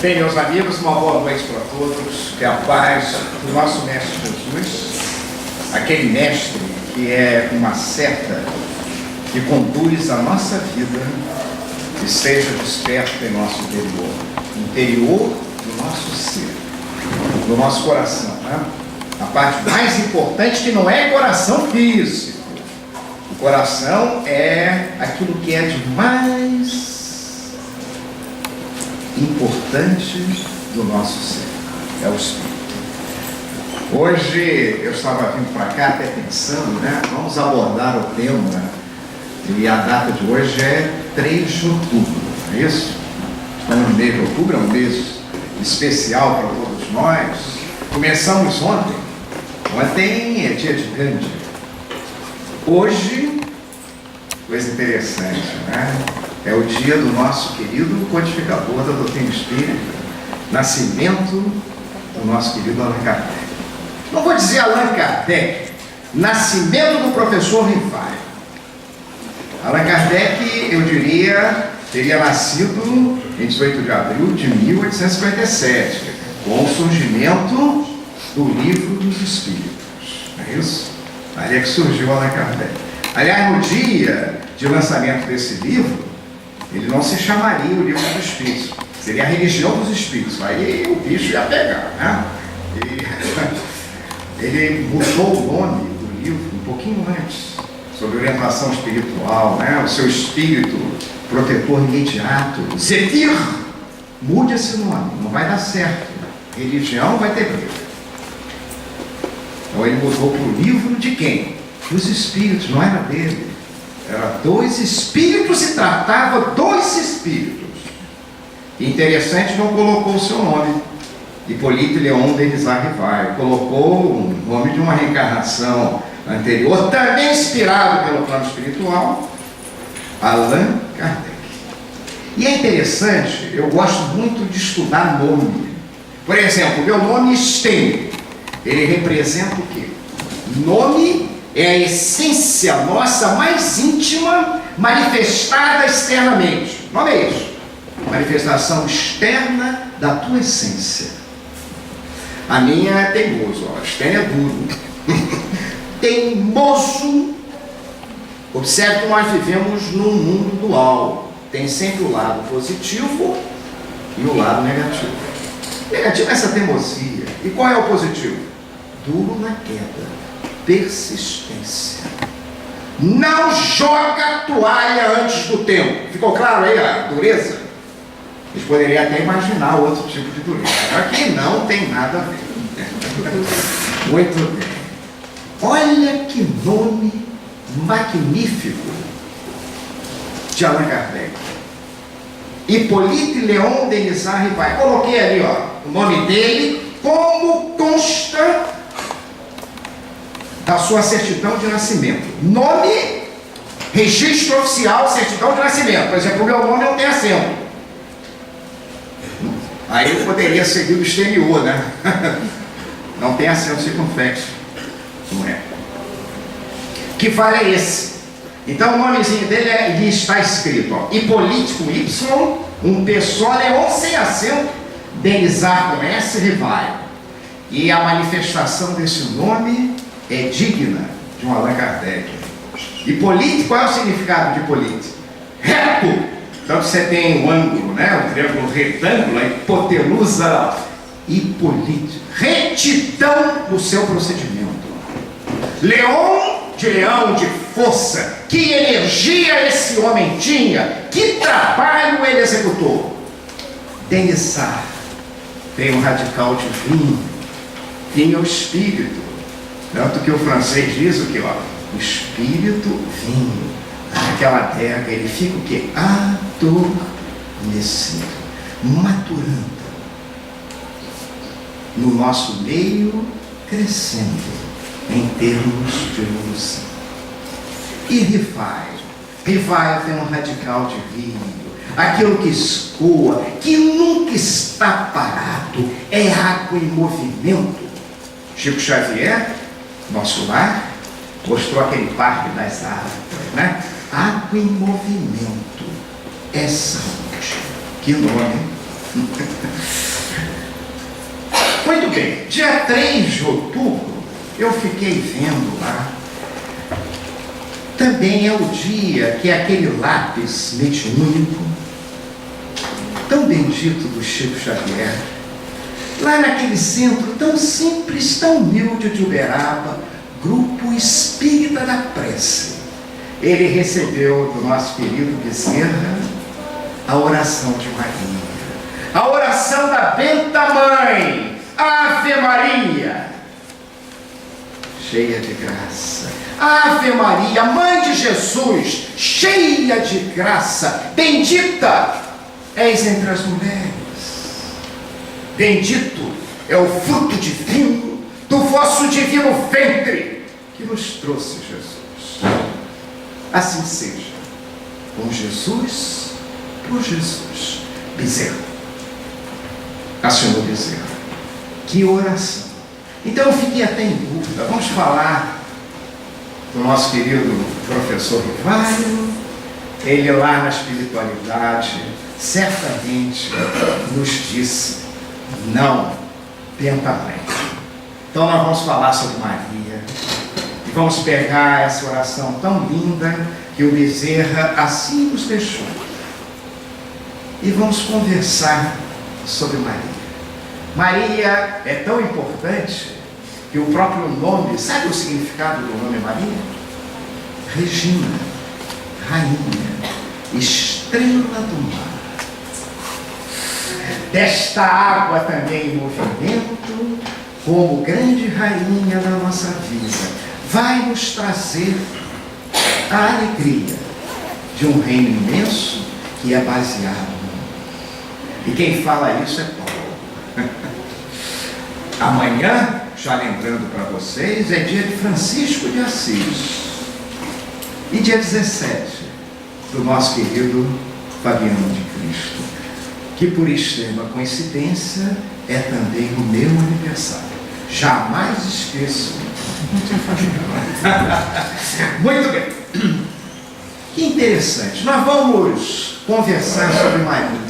Bem, meus amigos, uma boa noite para todos. Que a paz do nosso Mestre Jesus, aquele Mestre que é uma seta que conduz a nossa vida, esteja desperto em nosso interior do nosso ser, do nosso coração, né? A parte mais importante, que não é coração físico. O coração é aquilo que é de mais importante do nosso ser, é o Espírito. Hoje eu estava vindo para cá até pensando, né? Vamos abordar o tema, e a data de hoje é 3 de outubro, não é isso? Estamos no mês de outubro, é um mês especial para todos nós. Começamos ontem é dia de Gandhi. Hoje, coisa interessante, né? É o dia do nosso querido codificador da doutrina espírita, nascimento do nosso querido Allan Kardec. Não vou dizer Allan Kardec, nascimento do professor Rivai. Allan Kardec, eu diria, teria nascido em 18 de abril de 1857, com o surgimento do Livro dos Espíritos. Não é isso? Ali é que surgiu Allan Kardec. Aliás, no dia de lançamento desse livro, ele não se chamaria o Livro dos Espíritos, seria a Religião dos Espíritos. Aí o bicho ia pegar, né? Ele mudou o nome do livro um pouquinho antes, sobre orientação espiritual, né? O seu espírito protetor imediato, Zetir, mude esse nome, não vai dar certo. Religião vai ter briga. Então ele mudou para o livro de quem? Dos Espíritos, não era dele. Era 2 espíritos e tratava 2 espíritos. Interessante, não colocou o seu nome, Hippolyte Léon Denis Rivai, colocou o nome de uma reencarnação anterior, também inspirado pelo plano espiritual, Allan Kardec. E é interessante, eu gosto muito de estudar nome. Por exemplo, meu nome Stênio, ele representa o quê? Nome é a essência nossa mais íntima, manifestada externamente. Nome é isso. Manifestação externa da tua essência. A minha é teimoso, ó. Stênio é duro. Teimoso. Observe que nós vivemos num mundo dual. Tem sempre o lado positivo e o lado negativo. Negativo é essa teimosia. E qual é o positivo? Duro na queda. Persistência. Não joga a toalha antes do tempo. Ficou claro aí a dureza? Vocês poderiam até imaginar outro tipo de dureza. Aqui não tem nada a ver. Muito bem. Olha que nome magnífico de Allan Kardec. Hippolyte Léon Denis Rivai. Coloquei ali, ó, o nome dele, como consta da sua certidão de nascimento. Nome, registro oficial, certidão de nascimento. Por exemplo, o meu nome não tem acento. Aí eu poderia seguir o exterior, né? Não tem acento circunflexo. Não é? Que vale é esse? Então o nomezinho dele ali está escrito, ó, Hippolyte com Y, um P só, Leon sem acento, Denizar com S, Rivai. E a manifestação desse nome é digna de um Allan Kardec. Hippolyte, qual é o significado de Hippolyte? Reto! Então você tem o ângulo, né? O triângulo retângulo, a hipotenusa. Hippolyte, retidão no seu procedimento. Leão, de leão, de força. Que energia esse homem tinha? Que trabalho ele executou? Denizar, tem um radical divino. Vinha o espírito. Tanto que o francês diz o que, ó, o espírito vinho naquela terra, ele fica o que? Adormecido, maturando no nosso meio, crescendo em termos de evolução. E Rivai tem um radical divino, aquilo que escoa, que nunca está parado, é água em movimento. Chico Xavier, nosso lar, mostrou aquele parque das árvores, né? Água em movimento é saúde. Que nome Muito bem, dia 3 de outubro, eu fiquei vendo lá. Também é o dia que aquele lápis mediúnico, tão bendito do Chico Xavier, lá naquele centro tão simples, tão humilde de Uberaba, Grupo Espírita da Prece, ele recebeu do nosso querido Bezerra a oração de Maria, a oração da Benta Mãe, Ave Maria, cheia de graça. Ave Maria, Mãe de Jesus, cheia de graça, bendita és entre as mulheres. Bendito é o fruto divino do vosso divino ventre, que nos trouxe Jesus. Assim seja, com Jesus, por Jesus. Bezerra. Assinou Bezerra. Que oração. Então eu fiquei até em dúvida. Vamos falar do nosso querido professor Rivário. Ele lá na espiritualidade certamente nos disse: não, Benta Mãe. Então nós vamos falar sobre Maria e vamos pegar essa oração tão linda que o Bezerra assim nos deixou e vamos conversar sobre Maria. Maria é tão importante que o próprio nome, sabe o significado do nome Maria? Regina, rainha, estrela do mar. Desta água também em movimento, como grande rainha da nossa vida, vai nos trazer a alegria de um reino imenso que é baseado no amor. E quem fala isso é Paulo. Amanhã, já lembrando para vocês, é dia de Francisco de Assis. E dia 17, do nosso querido Fabiano de Cristo, que por extrema coincidência é também o meu aniversário. Jamais esqueço. Muito bem. Que interessante. Nós vamos conversar sobre Maria,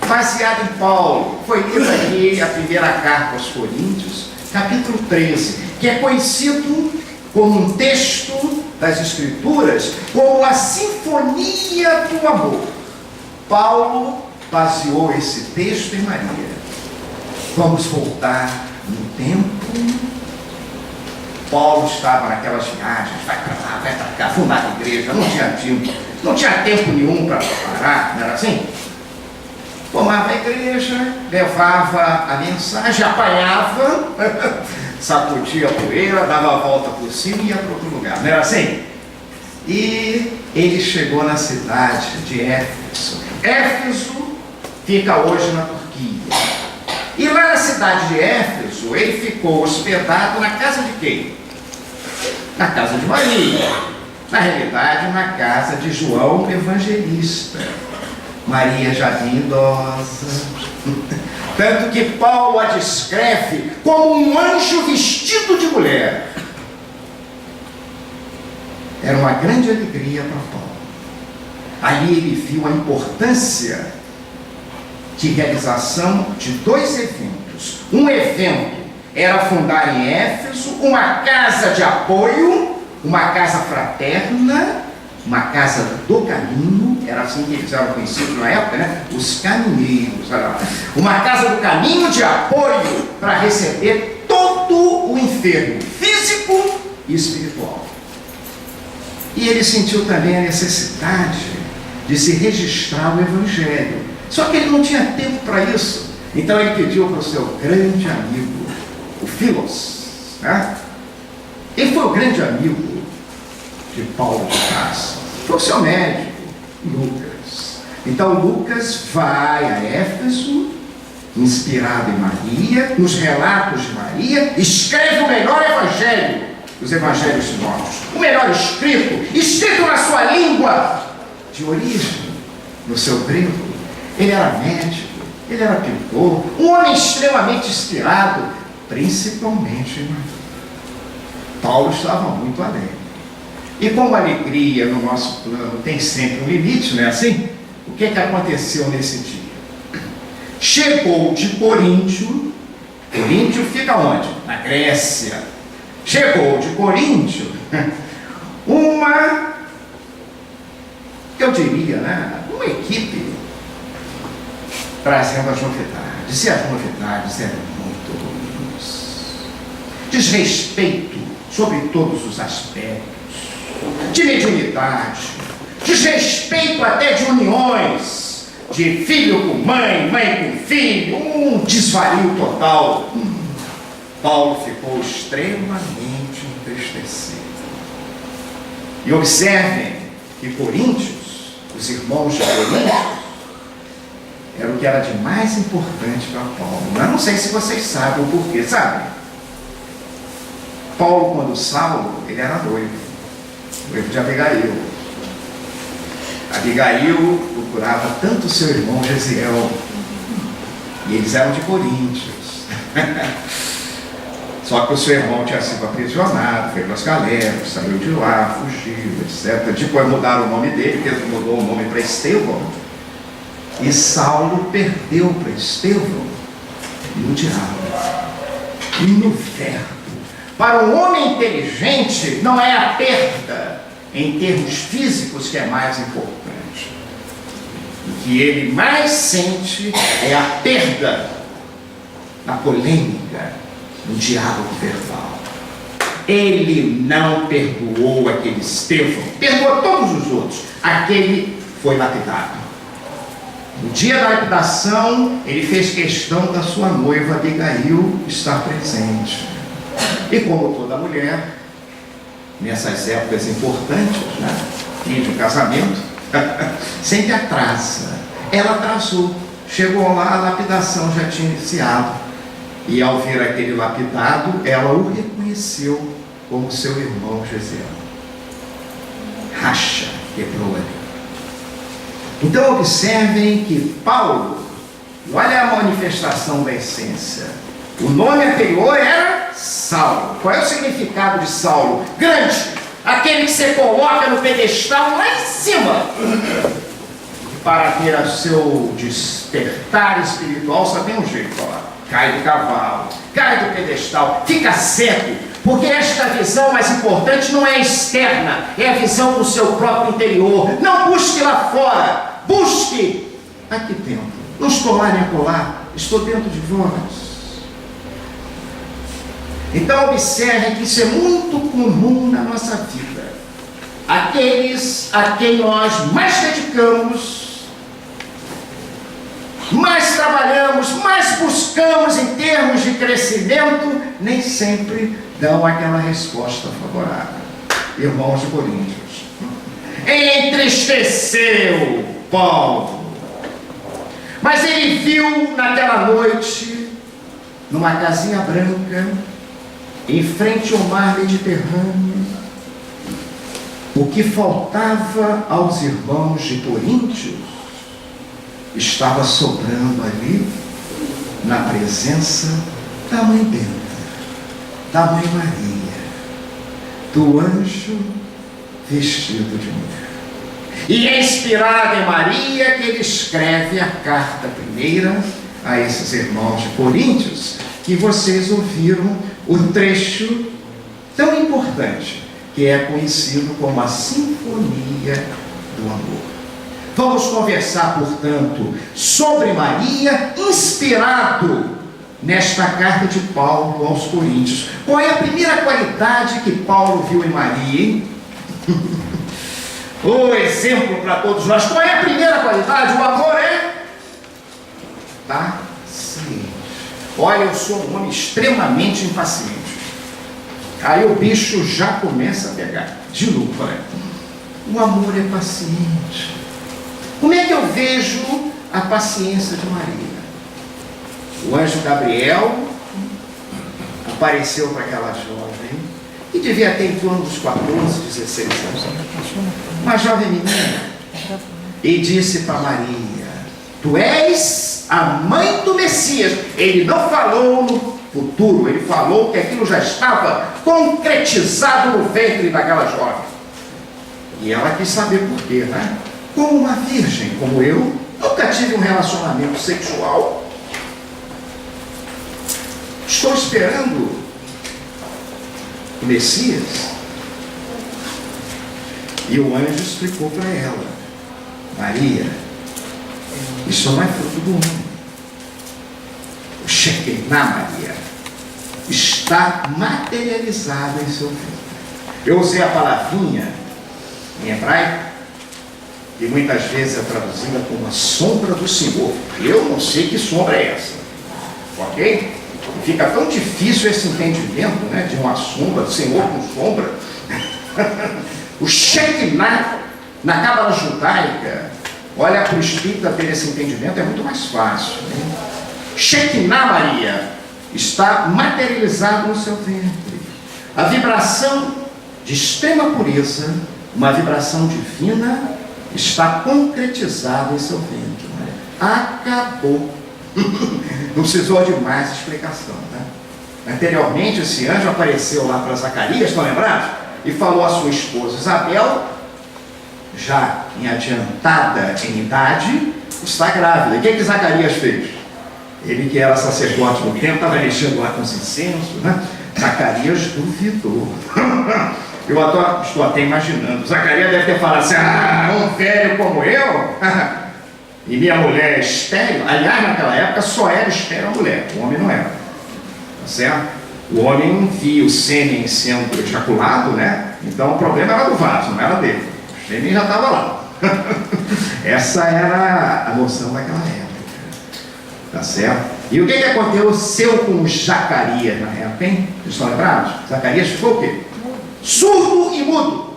baseado em Paulo. Foi lido aqui a primeira carta aos Coríntios, capítulo 13, que é conhecido como um texto das Escrituras, como a sinfonia do amor. Paulo baseou esse texto em Maria. Vamos voltar no tempo. Paulo estava naquelas viagens, vai para lá, vai para cá, fundar a igreja, não tinha tempo nenhum para preparar, não era assim? Formava a igreja, levava a mensagem, apanhava, sacudia a poeira, dava a volta por cima e ia para outro lugar, não era assim? E ele chegou na cidade de Éfeso. Éfeso fica hoje na Turquia. E lá na cidade de Éfeso, ele ficou hospedado na casa de quem? Na casa de Maria. Na realidade, na casa de João Evangelista. Maria já vinha idosa. Tanto que Paulo a descreve como um anjo vestido de mulher. Era uma grande alegria para Paulo. Ali ele viu a importância de realização de dois eventos. Um evento era fundar em Éfeso uma casa de apoio, uma casa fraterna, uma casa do caminho, era assim que eles eram conhecidos na época, né? Os caminheiros. Uma casa do caminho de apoio para receber todo o enfermo físico e espiritual. E ele sentiu também a necessidade de se registrar o Evangelho. Só que ele não tinha tempo para isso. Então ele pediu para o seu grande amigo, o Filos, né? Ele foi o grande amigo de Paulo de Tarso. Foi o seu médico, Lucas. Então Lucas vai a Éfeso, inspirado em Maria, nos relatos de Maria, escreve o melhor evangelho, os evangelhos sinóticos, o melhor escrito na sua língua de origem, no seu grego. Ele era médico, ele era pintor, um homem extremamente inspirado, principalmente em Maria. Paulo estava muito alegre. E como a alegria no nosso plano tem sempre um limite, não é assim? O que aconteceu nesse dia? chegou de Coríntio. Coríntio fica onde? Na Grécia. Chegou de Coríntio eu diria, né, uma equipe trazendo as novidades. E as novidades eram muito ruins. Desrespeito sobre todos os aspectos, de mediunidade, desrespeito até de uniões, de filho com mãe, mãe com filho, um desvario total. Paulo ficou extremamente entristecido. E observem que Coríntios, os irmãos de Coríntios, era o que era de mais importante para Paulo. Eu não sei se vocês sabem o porquê, sabe? Paulo, quando Saulo, ele era noivo de Abigail. Abigail procurava tanto seu irmão Gesiel, e eles eram de Coríntios. Só que o seu irmão tinha sido aprisionado, foi para as galeras, saiu de lá, fugiu, etc. Depois mudaram o nome dele, porque ele mudou o nome para Estevão. E Saulo perdeu para Estevão no diálogo e no verbo. Para um homem inteligente, não é a perda em termos físicos que é mais importante. O que ele mais sente é a perda na polêmica, no diálogo verbal. Ele não perdoou aquele Estevão, perdoou todos os outros. Aquele foi lapidado. No dia da lapidação, ele fez questão da sua noiva Abigail estar presente. E como toda mulher, nessas épocas importantes, né, fim de casamento, sempre atrasa. Ela atrasou. Chegou lá, a lapidação já tinha iniciado. E ao ver aquele lapidado, ela o reconheceu como seu irmão Gesiel. Racha, quebrou ali. Então observem que Paulo, olha a manifestação da essência. O nome anterior era Saulo. Qual é o significado de Saulo? Grande, aquele que você coloca no pedestal lá em cima. Para ter o seu despertar espiritual, só tem um jeito, ó. Cai do cavalo, cai do pedestal, fica cego, porque esta visão mais importante não é externa, é a visão do seu próprio interior. Não busque lá fora, busque aqui dentro. Não estou lá nem acolá, estou dentro de vós. Então observe que isso é muito comum na nossa vida. Aqueles a quem nós mais dedicamos, mais trabalhamos, mais buscamos em termos de crescimento, nem sempre dão aquela resposta favorável. Irmãos de Coríntios, entristeceu Paulo, mas ele viu naquela noite, numa casinha branca, em frente ao mar Mediterrâneo, o que faltava aos irmãos de Coríntios estava sobrando ali, na presença da Mãe Benta, da Mãe Maria, do anjo vestido de mulher. E é inspirado em Maria que ele escreve a carta primeira a esses irmãos de Coríntios, que vocês ouviram o trecho tão importante, que é conhecido como a Sinfonia do Amor. Vamos conversar, portanto, sobre Maria, inspirado nesta carta de Paulo aos Coríntios. Qual é a primeira qualidade que Paulo viu em Maria, hein? O exemplo para todos nós. Qual é a primeira qualidade? O amor é paciente. Olha, eu sou um homem extremamente impaciente. Aí o bicho já começa a pegar. De novo, olha. O amor é paciente. Como é que eu vejo a paciência de Maria? O anjo Gabriel apareceu para aquela jovem, que devia ter em torno dos 14, 16 anos, uma jovem menina, e disse para Maria: tu és a mãe do Messias. Ele não falou no futuro, ele falou que aquilo já estava concretizado no ventre daquela jovem. E ela quis saber por quê, né? Como uma virgem como eu, nunca tive um relacionamento sexual. Estou esperando o Messias. E o anjo explicou para ela: Maria, isso não é fruto do homem. O Shekinah, Maria, está materializado em seu filho. Eu usei a palavrinha em hebraico, que muitas vezes é traduzida como a sombra do Senhor. Eu não sei que sombra é essa, ok? E fica tão difícil esse entendimento, né, de uma sombra, do Senhor com sombra. O Shekinah, na Cábala judaica, olha, para o espírita ter esse entendimento é muito mais fácil, né? Shekinah, Maria, está materializado no seu ventre. A vibração de extrema pureza, uma vibração divina, está concretizada em seu ventre. Acabou. Não precisou de mais explicação, né? Anteriormente, esse anjo apareceu lá para Zacarias, estão lembrados? E falou à sua esposa Isabel, já em adiantada em idade, está grávida. E o que Zacarias fez? Ele, que era sacerdote no tempo, estava mexendo lá com os incensos, né? Zacarias duvidou. Eu estou até imaginando. Zacarias deve ter falado assim: um velho como eu e minha mulher é estéril. Aliás, naquela época só era estéril a mulher, o homem não era. Tá certo? O homem via o sêmen sendo ejaculado, né? Então o problema era do vaso, não era dele. O sêmen já estava lá. Essa era a noção daquela época. Tá certo? E o que aconteceu com Zacarias na época, hein? Vocês estão lembrados? Zacarias ficou o quê? Surdo e mudo.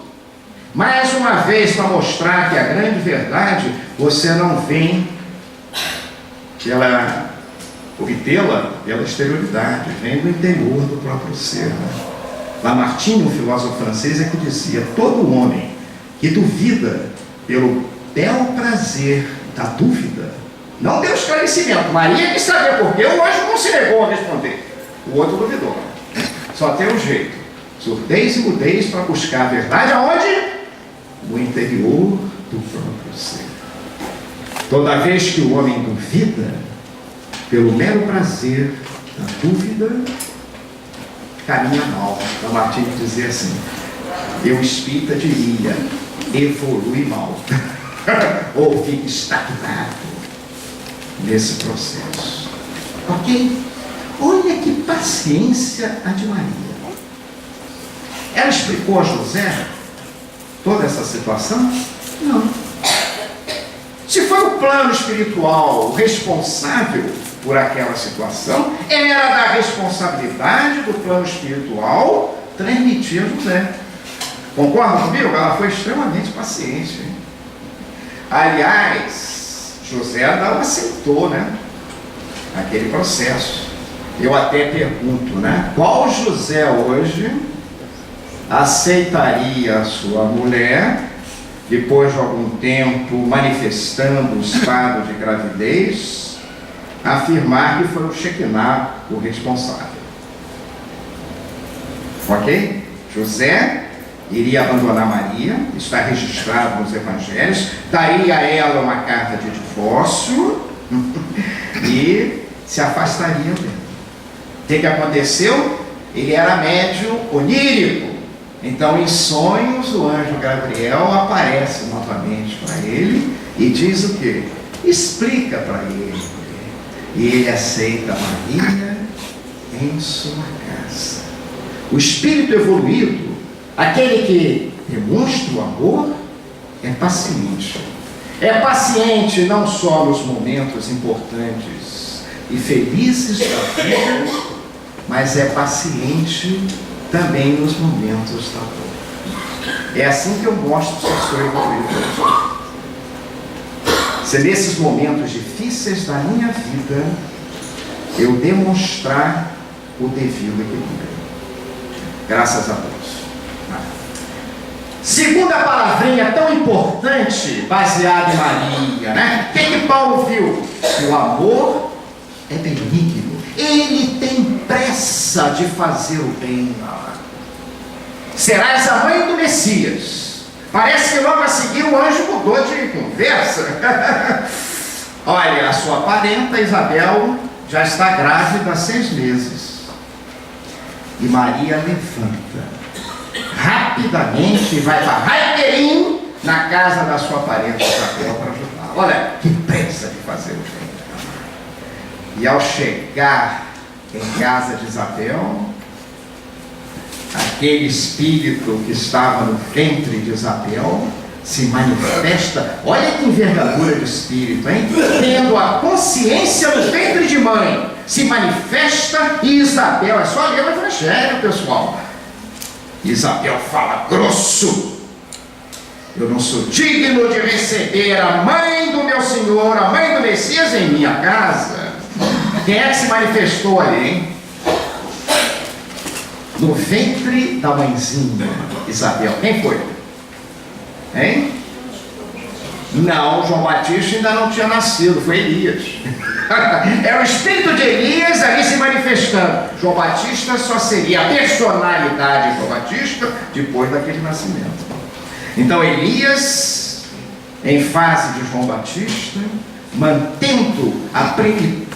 Mais uma vez, para mostrar que a grande verdade, você não vem obtê-la pela exterioridade, vem do interior do próprio ser. Lamartine, um filósofo francês, é que dizia: todo homem que duvida pelo bel prazer da dúvida, não deu esclarecimento. Maria quis saber por quê, o anjo não se negou a responder. O outro duvidou. Só tem um jeito: surdez e mudez para buscar a verdade aonde? No interior do próprio ser. Toda vez que o homem duvida, pelo mero prazer da dúvida, caminha mal. Lamartine dizia assim: eu espírita diria, evolui mal. Ou fica estagnado nesse processo. Ok? Olha que paciência a de Maria. Ela explicou a José toda essa situação? Não. Se foi o plano espiritual responsável por aquela situação, era da responsabilidade do plano espiritual transmitir a José. Concorda comigo? Ela foi extremamente paciente. Hein? Aliás, José não aceitou, né, aquele processo. Eu até pergunto, né, qual José hoje aceitaria a sua mulher, depois de algum tempo manifestando o estado de gravidez, afirmar que foi o Shekinah o responsável? Ok? José iria abandonar Maria, está registrado nos evangelhos, daria a ela uma carta de divórcio e se afastaria dela. O que aconteceu? Ele era médium onírico. Então, em sonhos, o anjo Gabriel aparece novamente para ele e diz o quê? Explica para ele. E ele aceita Maria em sua casa. O espírito evoluído, aquele que demonstra o amor, é paciente. É paciente não só nos momentos importantes e felizes da vida, mas é paciente também nos momentos da dor. É assim que eu mostro se eu sou evoluído. Se nesses momentos difíceis da minha vida eu demonstrar o devido equilíbrio. Graças a Deus. Segunda palavrinha tão importante, baseada em Maria, né? O que Paulo viu? O amor é benigno. Ele tem pressa de fazer o bem. Serás a mãe do Messias. Parece que logo a seguir o anjo mudou de conversa. Olha, a sua parenta Isabel já está grávida há 6 meses. E Maria levanta rapidamente e vai para Raiquerim, na casa da sua parente Isabel, para ajudar. Olha que pressa de fazer o bem. E ao chegar em casa de Isabel, aquele espírito que estava no ventre de Isabel se manifesta. Olha que envergadura de espírito, hein? Tendo a consciência no ventre de mãe, se manifesta. E Isabel, é só ler o Evangelho, pessoal. Isabel fala grosso: eu não sou digno de receber a mãe do meu Senhor, a mãe do Messias, em minha casa. Quem é que se manifestou ali, hein? No ventre da mãezinha Isabel. Quem foi? Hein? Não, João Batista ainda não tinha nascido, foi Elias. É o espírito de Elias ali se manifestando. João Batista só seria a personalidade de João Batista depois daquele nascimento. Então Elias, em fase de João Batista, mantendo a plenitude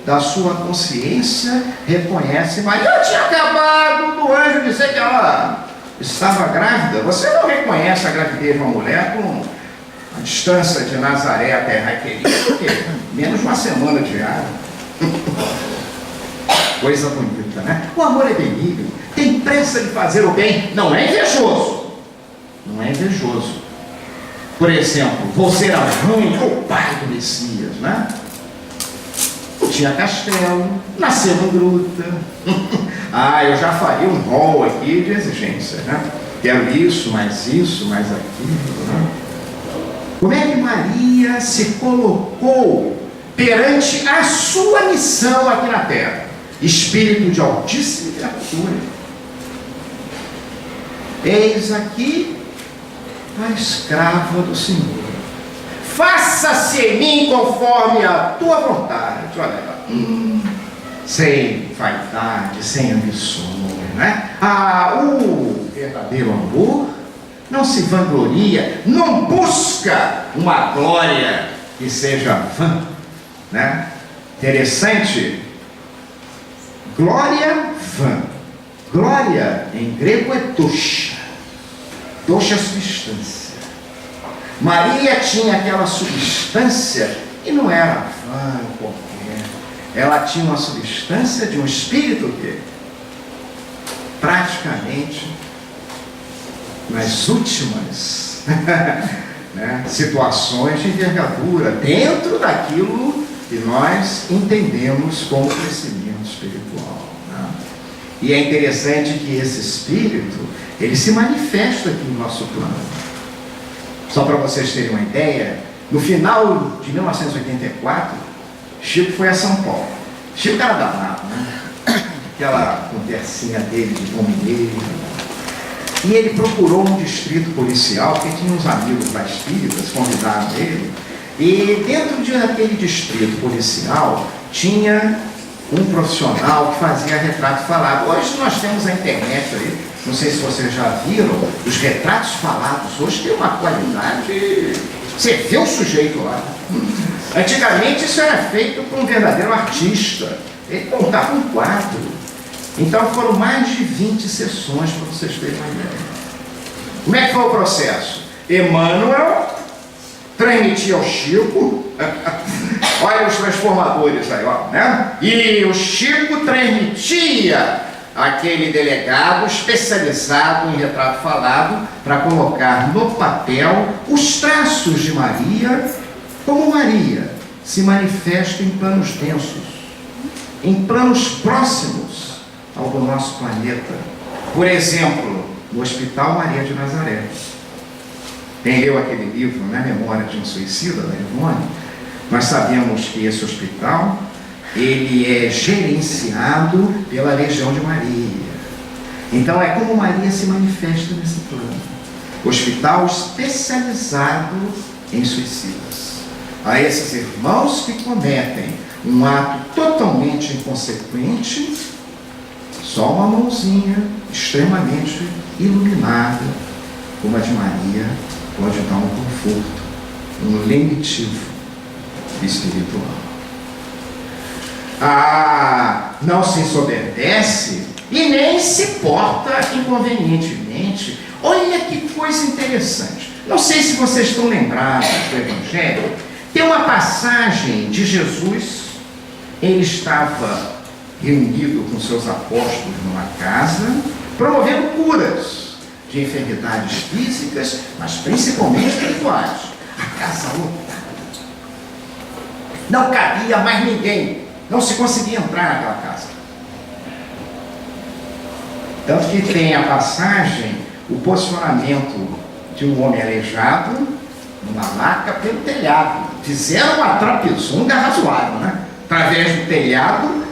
da sua consciência, reconhece: Maria tinha acabado do anjo dizer que ela estava grávida. Você não reconhece a gravidez de uma mulher com a distância de Nazaré até Raiquerim, porque menos uma semana de viagem. Coisa bonita, né? O amor é benigno, tem pressa de fazer o bem, não é invejoso. Não é invejoso. Por exemplo, vou ser a mãe ou pai do Messias, né? Tinha castelo, nasceu em gruta. Eu já faria um rol aqui de exigência, né? Quero isso, mais aquilo, né? Como é que Maria se colocou perante a sua missão aqui na terra? Espírito de altíssima criatura. Eis aqui a escrava do Senhor. Faça-se em mim conforme a tua vontade. Olha, sem vaidade, sem ambições, né? O verdadeiro amor não se vangloria, não busca uma glória que seja vã, né? Interessante. Glória vã. Glória em grego é dosha. Dosha é substância. Maria tinha aquela substância e não era vã qualquer. Ela tinha uma substância de um espírito que praticamente nas últimas né, situações de envergadura, dentro daquilo que nós entendemos como crescimento espiritual, né? E é interessante que esse espírito, ele se manifesta aqui no nosso plano. Só para vocês terem uma ideia, no final de 1984, Chico foi a São Paulo. Chico era danado, né? Aquela conversinha dele de bom mineiro. E ele procurou um distrito policial, porque tinha uns amigos lá espíritas, convidaram ele. E dentro daquele distrito policial, tinha um profissional que fazia retrato falado. Hoje nós temos a internet aí, não sei se vocês já viram, os retratos falados hoje tem uma qualidade, você vê o sujeito lá. Antigamente isso era feito por um verdadeiro artista, ele montava um quadro. Então foram mais de 20 sessões, para vocês terem uma ideia. Como é que foi o processo? Emmanuel transmitia ao Chico, olha os transformadores aí, ó, né? E o Chico transmitia aquele delegado especializado em retrato falado para colocar no papel os traços de Maria, como Maria se manifesta em planos densos, em planos próximos ao do nosso planeta. Por exemplo, no Hospital Maria de Nazaré. Quem leu aquele livro, né, Memória de um Suicida, da Ivone, nós sabemos que esse hospital, ele é gerenciado pela Legião de Maria. Então é como Maria se manifesta nesse plano. Hospital especializado em suicidas. A esses irmãos que cometem um ato totalmente inconsequente, só uma mãozinha extremamente iluminada, como a de Maria, pode dar um conforto, um lenitivo espiritual. Não se ensoberbece e nem se porta inconvenientemente. Olha que coisa interessante. Não sei se vocês estão lembrados do Evangelho. Tem uma passagem de Jesus. Ele estava reunido com seus apóstolos numa casa, promovendo curas de enfermidades físicas, mas principalmente espirituais. A casa lotada. Não cabia mais ninguém. Não se conseguia entrar naquela casa. Tanto que tem a passagem, o posicionamento de um homem aleijado numa maca pelo telhado. Fizeram uma trapezunga razoável, né? Através do telhado.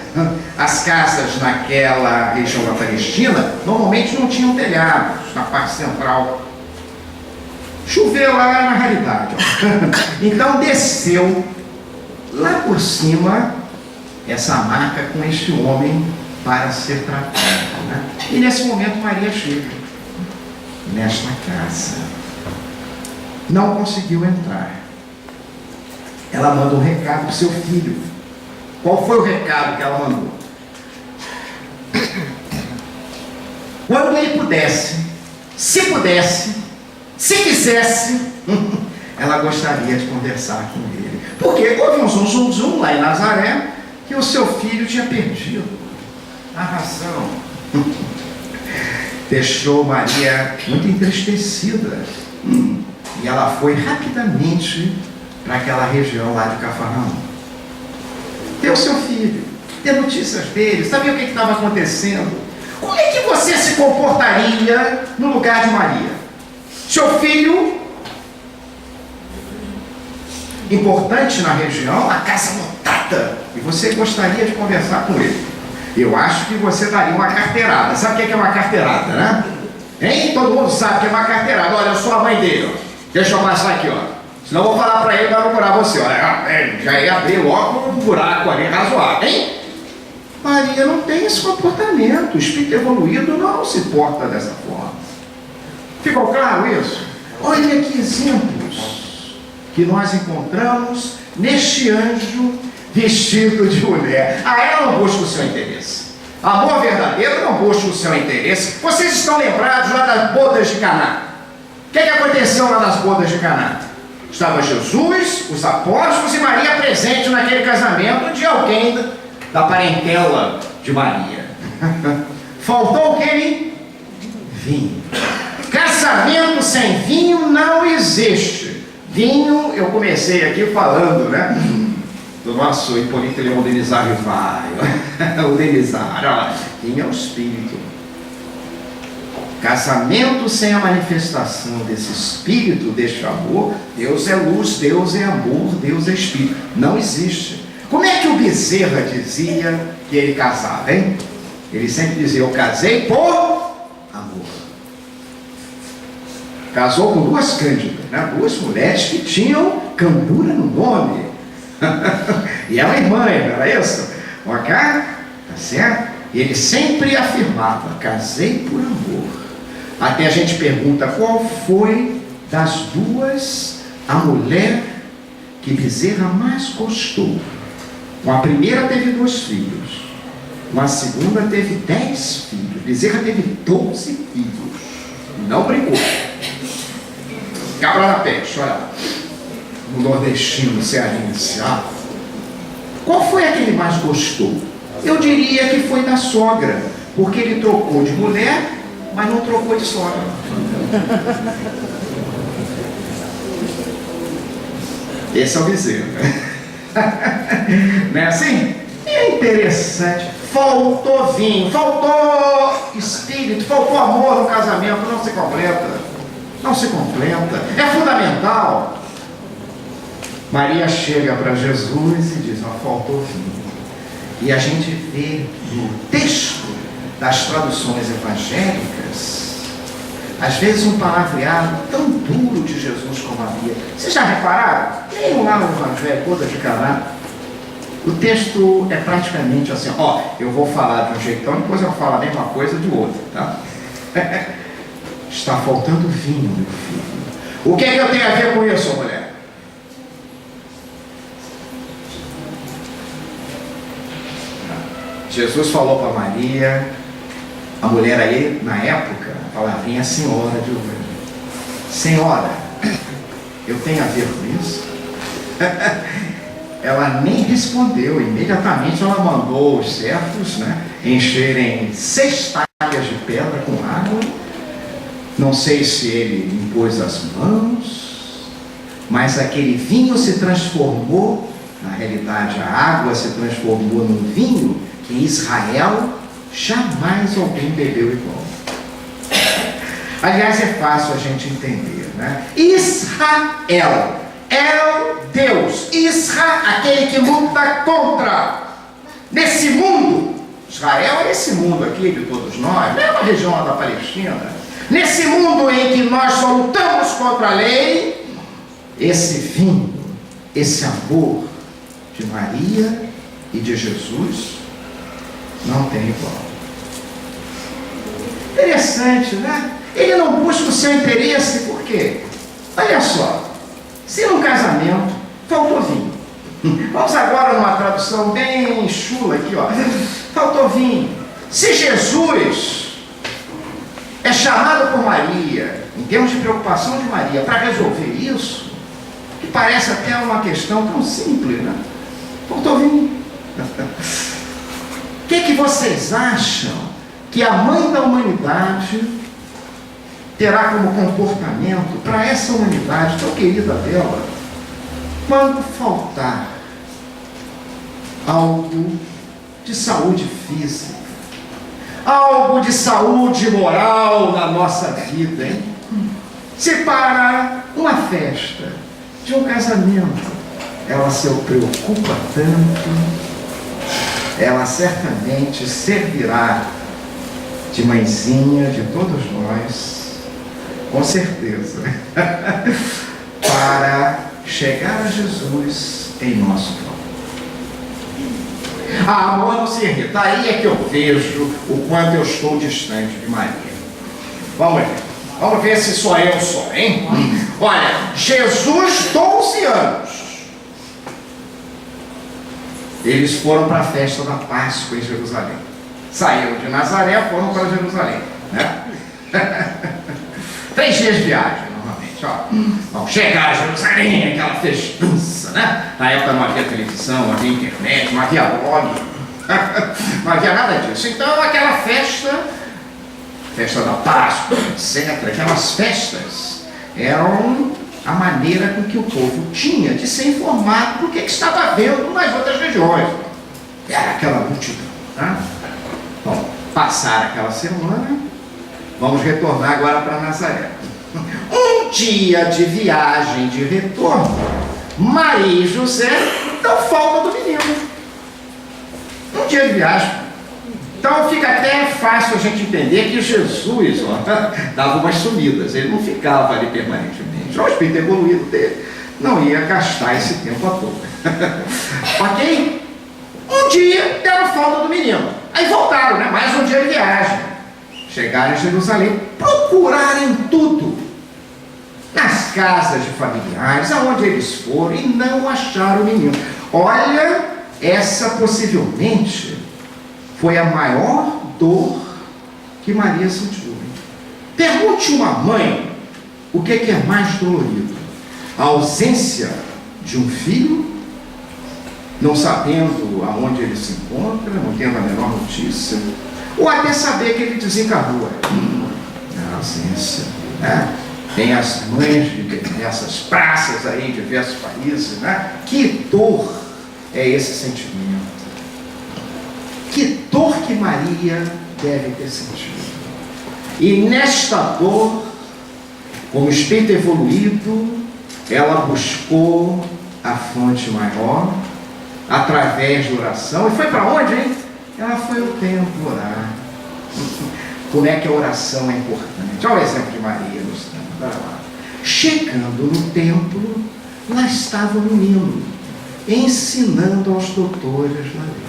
As casas naquela região da Palestina normalmente não tinham telhados na parte central. Choveu lá na realidade. Ó. Então desceu lá por cima essa maca com este homem para ser tratado. Né? E nesse momento Maria chega nesta casa. Não conseguiu entrar. Ela manda um recado para o seu filho. Qual foi o recado que ela mandou? Quando ele pudesse, se pudesse, se quisesse, ela gostaria de conversar com ele. Porque houve um zum lá em Nazaré que o seu filho tinha perdido a razão. Deixou Maria muito entristecida. E ela foi rapidamente para aquela região lá de Cafarnaum. Ter o seu filho, ter notícias dele, saber o que estava acontecendo. Como é que você se comportaria no lugar de Maria? Seu filho, importante na região, a casa lotada, e você gostaria de conversar com ele. Eu acho que você daria uma carteirada. Sabe o que é uma carteirada, né? Hein? Todo mundo sabe que é uma carteirada. Olha, eu sou a mãe dele, ó. Deixa eu passar aqui, ó. Senão eu vou falar para ele para procurar você. Olha, já ia abrir logo um buraco ali razoável, hein? Maria não tem esse comportamento. O espírito evoluído não se porta dessa forma. Ficou claro isso? Olha que exemplos que nós encontramos neste anjo vestido de mulher. Ela não busca o seu interesse. Amor verdadeiro não busca o seu interesse. Vocês estão lembrados lá das bodas de Caná? O que aconteceu lá nas bodas de Caná? Estava Jesus, os apóstolos e Maria presente naquele casamento de alguém da parentela de Maria. Faltou o que? Vinho. Casamento sem vinho não existe. Vinho, eu comecei aqui falando, né? Do nosso Hipólito Leão Denizar Rivaio. O Denizar, olha, vinho é o espírito. Casamento sem a manifestação desse espírito, deste amor, Deus é luz, Deus é amor, Deus é espírito. Não existe. Como é que o Bezerra dizia que ele casava, hein? Ele sempre dizia, eu casei por amor. Casou com duas Cândidas, né? Duas mulheres que tinham candura no nome. E ela é mãe, não era isso? Ok? Tá certo? E ele sempre afirmava, casei por amor. Até a gente pergunta qual foi das duas a mulher que Bezerra mais gostou. Com a primeira teve 2 filhos, com a segunda teve 10 filhos. Bezerra teve 12 filhos. Não brincou. Cabra na peste, olha lá. No nordestino, cearense. Qual foi a que ele mais gostou? Eu diria que foi da sogra, porque ele trocou de mulher, mas não trocou de sogra. Esse é o Bezerra. Não é assim? É interessante. Faltou vinho, faltou espírito, faltou amor no casamento. Não se completa. Não se completa. É fundamental. Maria chega para Jesus e diz, faltou vinho. E a gente vê no texto das traduções evangélicas, às vezes um palavreado tão duro de Jesus como havia. Vocês já repararam? Nem lá no Evangelho, Boda de Caná, o texto é praticamente assim, eu vou falar de um jeitão, depois eu falo a mesma coisa de outro, tá? Está faltando vinho, meu filho. O que é que eu tenho a ver com isso, mulher? Jesus falou para Maria A mulher aí, na época, a palavrinha senhora de hoje. Senhora, eu tenho a ver com isso? Ela nem respondeu, imediatamente ela mandou os servos, né, encherem 6 talhas de pedra com água. Não sei se ele impôs as mãos, mas aquele vinho se transformou, na realidade a água se transformou num vinho que em Israel jamais alguém bebeu igual. Aliás, é fácil a gente entender, né? Israel, Deus, aquele que luta contra. Nesse mundo, Israel é esse mundo aqui de todos nós, não é uma região lá da Palestina. Nesse mundo em que nós só lutamos contra a lei, esse vinho, esse amor de Maria e de Jesus não tem igual. Interessante, né? Ele não busca o seu interesse, por quê? Olha só, se num casamento faltou vinho, vamos agora numa tradução bem chula aqui, ó. Faltou vinho. Se Jesus é chamado por Maria, em termos de preocupação de Maria, para resolver isso, que parece até uma questão tão simples, né? Faltou vinho. O que vocês acham que a mãe da humanidade terá como comportamento para essa humanidade tão querida dela, quando faltar algo de saúde física, algo de saúde moral na nossa vida, hein? Se para uma festa de um casamento ela se preocupa tanto, ela certamente servirá de mãezinha de todos nós, com certeza, para chegar a Jesus em nosso favor. Ah, amor, não se irrita. Aí é que eu vejo o quanto eu estou distante de Maria. Vamos ver se sou eu só, hein? Olha, Jesus, 12 anos. Eles foram para a festa da Páscoa em Jerusalém. Saíram de Nazaré, foram para Jerusalém, né? 3 dias de viagem, normalmente, ó. Vão chegar a Jerusalém, aquela festança, né? Na época não havia televisão, não havia internet, não havia blog, não havia nada disso. Então, aquela festa da Páscoa, etc., aquelas festas eram a maneira com que o povo tinha de ser informado do que estava havendo nas outras regiões. Era aquela multidão, né? Bom, passar aquela semana, vamos retornar agora para Nazaré. Um dia de viagem de retorno, Maria e José dão falta do menino. Um dia de viagem. Então fica até fácil a gente entender que Jesus, ó, dava umas sumidas, ele não ficava ali permanentemente. O espírito evoluído dele não ia gastar esse tempo à toa. Ok? Um dia deram falta do menino. Aí voltaram, né? Mais um dia de viagem. Chegaram em Jerusalém, procuraram em tudo, nas casas de familiares, aonde eles foram, e não acharam o menino. Olha, essa possivelmente foi a maior dor que Maria sentiu. Pergunte uma mãe o que é mais dolorido: a ausência de um filho, não sabendo aonde ele se encontra, não tendo a menor notícia, ou até saber que ele desencarnou. A ausência, né? Tem as mães dessas praças aí em diversos países, né? Que dor é esse sentimento? Que dor que Maria deve ter sentido. E nesta dor, como espírito evoluído, ela buscou a fonte maior, através de oração. E foi para onde, hein? Ela foi ao templo orar. Como é que a oração é importante? Olha o exemplo de Maria nos templos. Olha lá. Chegando no templo, lá estava o menino, ensinando aos doutores na lei.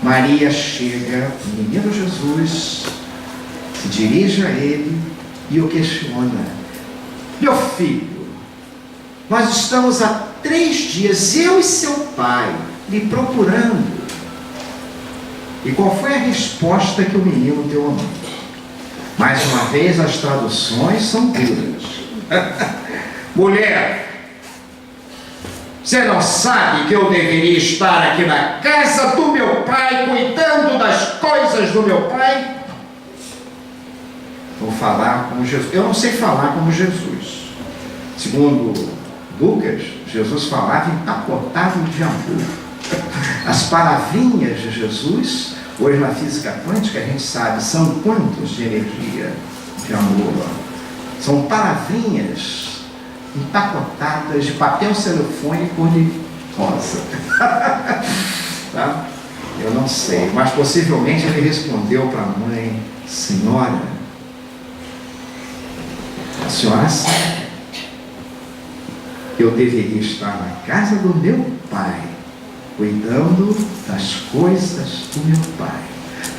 Maria chega, o menino Jesus se dirige a ele e o questiona: meu filho, nós estamos há 3 dias, eu e seu pai, lhe procurando. E qual foi a resposta que o menino deu a mãe? Mais uma vez, as traduções são duras. Mulher, você não sabe que eu deveria estar aqui na casa do meu pai, cuidando das coisas do meu pai? Vou falar como Jesus. Eu não sei falar como Jesus. Segundo Lucas, Jesus falava empacotado de amor. As palavrinhas de Jesus, hoje na física quântica, a gente sabe, são quantos de energia, de amor. São palavrinhas empacotadas de papel celofane cor de rosa. Tá? Eu não sei, mas possivelmente ele respondeu para a mãe: senhora, a senhora sabe que eu deveria estar na casa do meu pai, cuidando das coisas do meu pai.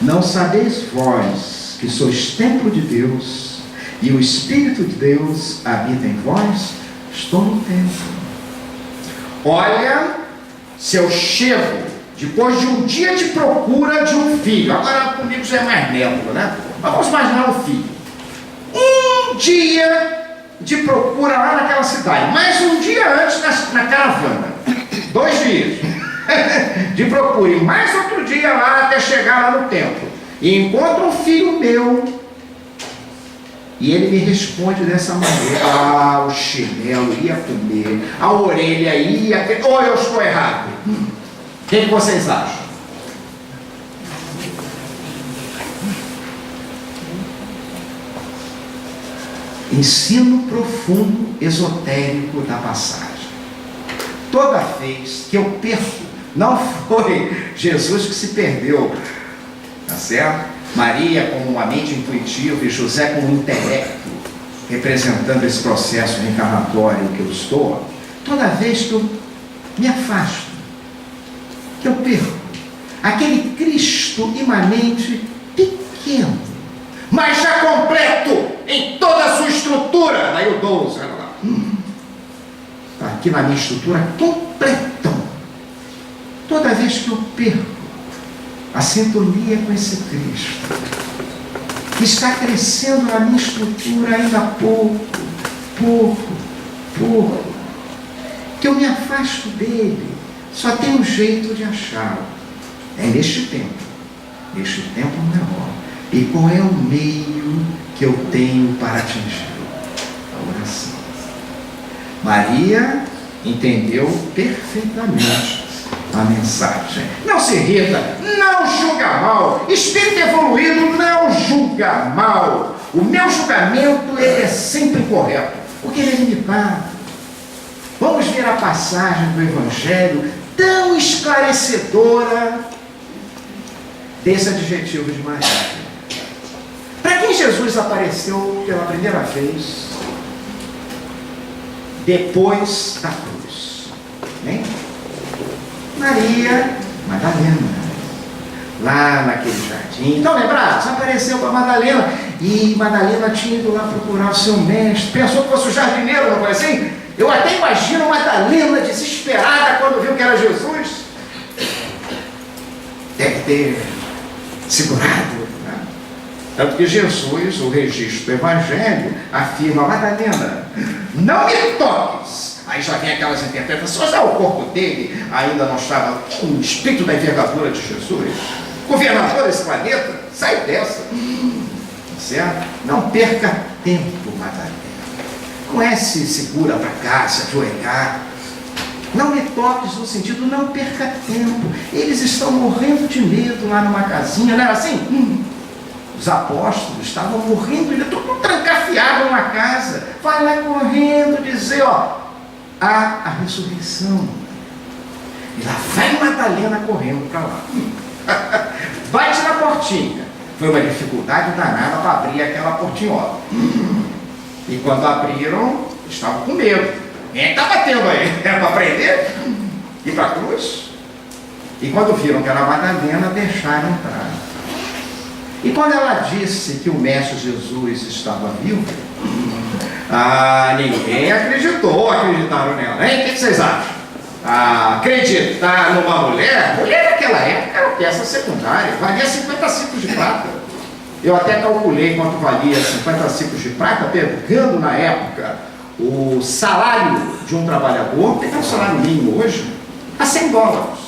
Não sabeis vós que sois templo de Deus e o Espírito de Deus habita em vós? Estou no templo. Olha, se eu chego depois de um dia de procura de um filho, agora comigo já é mais neto, né? Mas vamos imaginar um filho. Um dia de procura lá naquela cidade, mais um dia antes na caravana, 2 dias de procura, e mais outro dia lá até chegar lá no templo, e encontro um filho meu, e ele me responde dessa maneira: ah, o chinelo ia comer, a orelha ia, ou eu estou errado? O que vocês acham? Ensino profundo, esotérico da passagem. Toda vez que eu perco, não foi Jesus que se perdeu, tá certo? Maria como uma mente intuitiva e José como um intelecto, representando esse processo reencarnatório que eu estou. Toda vez que eu me afasto, que eu perco aquele Cristo imanente pequeno, mas já completo em toda a sua estrutura. Daí o 12, olha lá. Aqui na minha estrutura, completão. Toda vez que eu perco a sintonia com esse Cristo, que está crescendo na minha estrutura ainda pouco, que eu me afasto dele, só tem um jeito de achá-lo. É neste tempo menor. E qual é o meio que eu tenho para atingi-lo? A oração. Maria entendeu perfeitamente a mensagem. Não se irrita, não julga mal. Espírito evoluído não julga mal. O meu julgamento ele é sempre correto, porque ele é limitado. Vamos ver a passagem do Evangelho tão esclarecedora desse adjetivo de Maria. Para quem Jesus apareceu pela primeira vez depois da cruz? Né? Maria Madalena, lá naquele jardim. Então lembrados, apareceu para Madalena, e Madalena tinha ido lá procurar o seu mestre, pensou que fosse o jardineiro, não foi assim? Eu até imagino Madalena desesperada quando viu que era Jesus. Deve ter segurado, né? Tanto que Jesus, o registro do Evangelho, afirma: Madalena, não me toques. Aí já vem aquelas interpretações: o corpo dele ainda não estava com o espírito da envergadura de Jesus, governador desse planeta. Sai dessa, certo? Não perca tempo, Madalena. Não é se segura para cá, se ajoelhar. Não me toques no sentido, não perca tempo. Eles estão morrendo de medo lá numa casinha, não era assim? Os apóstolos estavam morrendo de medo, todo mundo trancafiado numa casa. Vai lá correndo dizer: há a ressurreição. E lá vai Madalena correndo para lá. Bate na portinha. Foi uma dificuldade danada para abrir aquela portinhola. E quando abriram, estavam com medo. Quem está batendo aí? Era para prender? Ir para a cruz? E quando viram que era Madalena, deixaram entrar. E quando ela disse que o Mestre Jesus estava vivo, ninguém acreditaram nela. Hein? O que vocês acham? Acreditar numa mulher? Mulher é naquela época era peça secundária, valia 50 ciclos de prata. Eu até calculei quanto valia 50 ciclos de prata, pegando na época o salário de um trabalhador, pegando o salário mínimo hoje, a $100.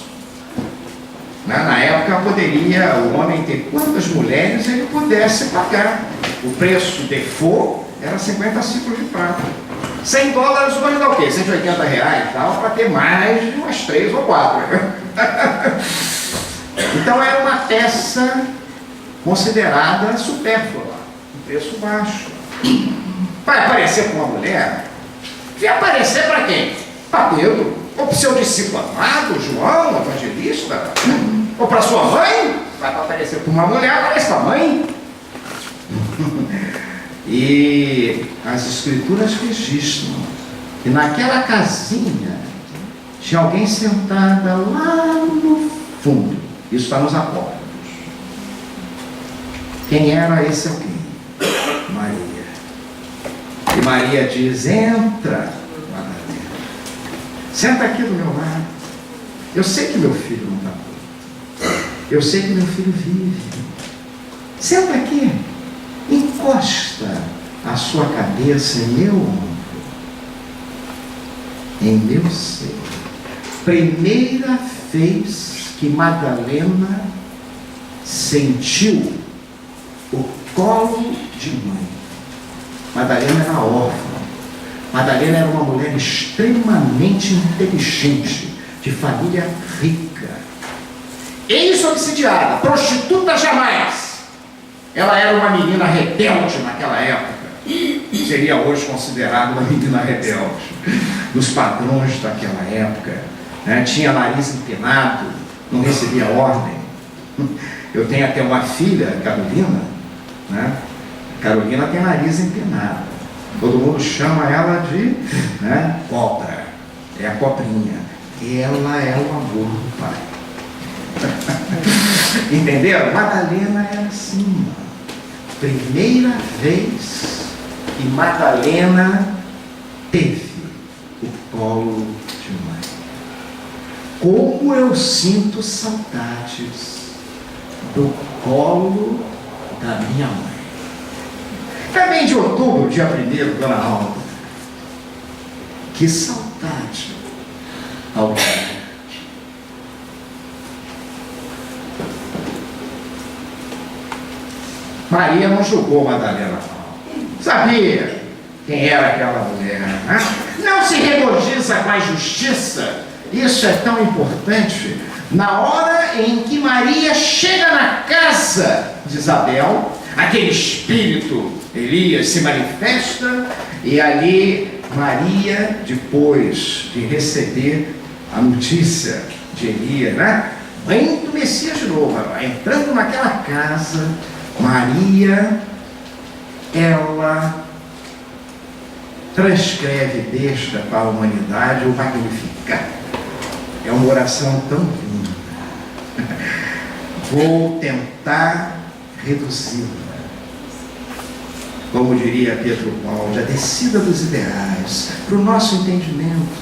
Na época poderia o homem ter quantas mulheres ele pudesse pagar. O preço de for era 50 ciclos de prata. $100 hoje dá o quê? R$180 e tal, para ter mais de umas 3 ou 4. Então era uma peça considerada supérflua, um preço baixo. Vai aparecer com uma mulher? Vai aparecer para quem? Para Pedro, ou para o seu discípulo amado, João, evangelista, ou para sua mãe? Vai aparecer com uma mulher, aparece para a mãe. E as escrituras registram que naquela casinha tinha alguém sentada lá no fundo. Isso está nos apócrifos. Quem era esse alguém? Maria. E Maria diz: entra, Madalena, senta aqui do meu lado. Eu sei que meu filho não está morto. Eu sei que meu filho vive. Senta aqui. Encosta a sua cabeça em meu ombro, em meu seio. Primeira vez que Madalena sentiu o colo de mãe. Madalena era órfã. Madalena era uma mulher extremamente inteligente, de família rica, ex-obsidiada, prostituta jamais. Ela era uma menina rebelde naquela época. Seria hoje considerada uma menina rebelde, nos padrões daquela época. Tinha nariz empinado, não recebia ordem. Eu tenho até uma filha, Carolina. Carolina tem nariz empinado. Todo mundo chama ela de cobra. É a cobrinha. Ela é o amor do pai. Entenderam? Madalena era assim. Primeira vez que Madalena teve o colo de mãe. Como eu sinto saudades do colo da minha mãe. Também de outubro, dia 1º, Dona Alda. Que saudade, Alda. Maria não julgou Madalena. Sabia quem era aquela mulher. Não se regozija com a injustiça. Isso é tão importante. Na hora em que Maria chega na casa de Isabel, aquele espírito Elias se manifesta, e ali Maria, depois de receber a notícia de Elias, mãe do Messias de novo, entrando naquela casa, Maria, ela transcreve desta para a humanidade o Magnificat. É uma oração tão linda. Vou tentar reduzi-la. Como diria Pedro Paulo, a descida dos ideais para o nosso entendimento